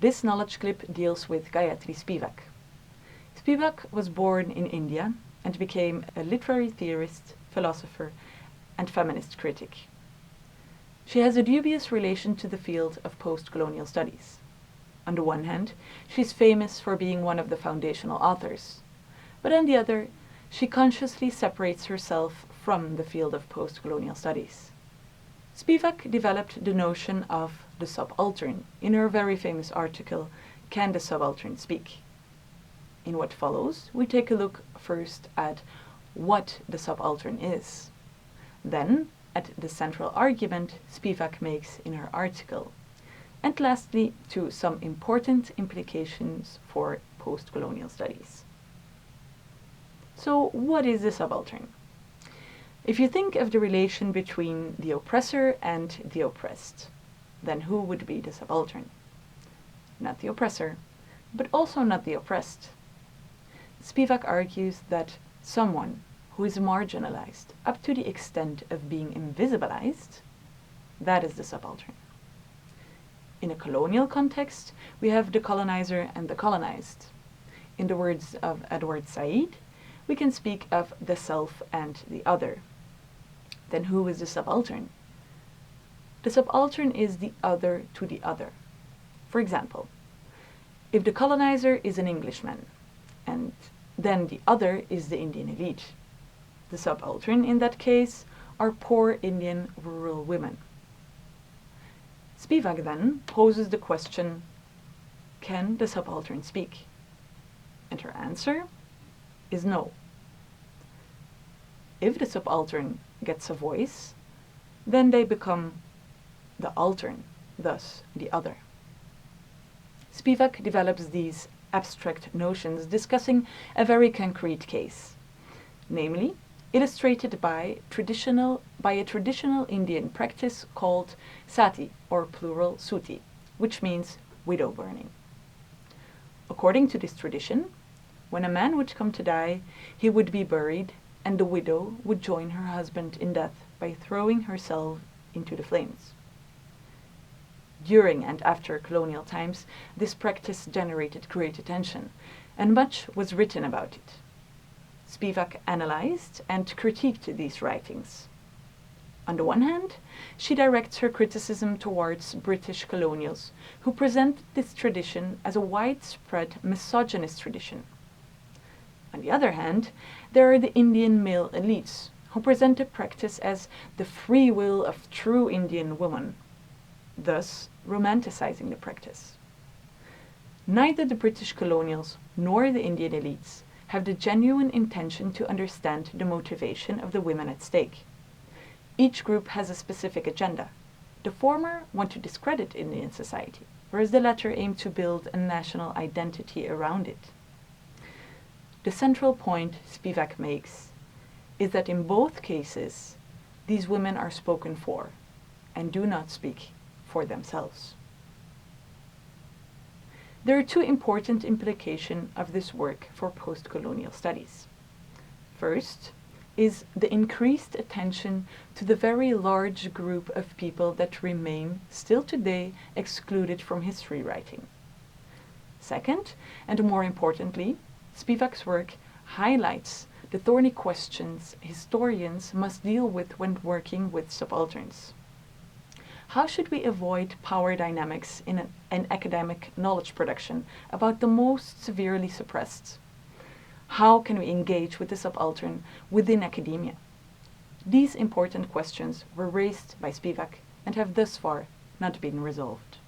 This knowledge clip deals with Gayatri Spivak. Spivak was born in India and became a literary theorist, philosopher, and feminist critic. She has a dubious relation to the field of post-colonial studies. On the one hand, she is famous for being one of the foundational authors, but on the other, she consciously separates herself from the field of post-colonial studies. Spivak developed the notion of the subaltern in her very famous article, Can the Subaltern Speak? In what follows, we take a look first at what the subaltern is, then at the central argument Spivak makes in her article, and lastly to some important implications for post-colonial studies. So what is the subaltern? If you think of the relation between the oppressor and the oppressed, then who would be the subaltern? Not the oppressor, but also not the oppressed. Spivak argues that someone who is marginalized up to the extent of being invisibilized, that is the subaltern. In a colonial context, we have the colonizer and the colonized. In the words of Edward Said, we can speak of the self and the other. Then who is the subaltern? The subaltern is the other to the other. For example, if the colonizer is an Englishman, and then the other is the Indian elite, the subaltern in that case are poor Indian rural women. Spivak then poses the question, can the subaltern speak? And her answer is no. If the subaltern gets a voice, then they become the altern, thus the other. Spivak develops these abstract notions discussing a very concrete case, namely illustrated by a traditional Indian practice called sati, or plural suti, which means widow burning. According to this tradition, when a man would come to die, he would be buried, and the widow would join her husband in death by throwing herself into the flames. During and after colonial times, this practice generated great attention, and much was written about it. Spivak analyzed and critiqued these writings. On the one hand, she directs her criticism towards British colonials who present this tradition as a widespread misogynist tradition. On the other hand, there are the Indian male elites who present the practice as the free will of true Indian woman, thus romanticizing the practice. Neither the British colonials nor the Indian elites have the genuine intention to understand the motivation of the women at stake. Each group has a specific agenda. The former want to discredit Indian society, whereas the latter aim to build a national identity around it. The central point Spivak makes is that in both cases, these women are spoken for and do not speak for themselves. There are two important implications of this work for post-colonial studies. First is the increased attention to the very large group of people that remain, still today, excluded from history writing. Second, and more importantly, Spivak's work highlights the thorny questions historians must deal with when working with subalterns. How should we avoid power dynamics in an academic knowledge production about the most severely suppressed? How can we engage with the subaltern within academia? These important questions were raised by Spivak and have thus far not been resolved.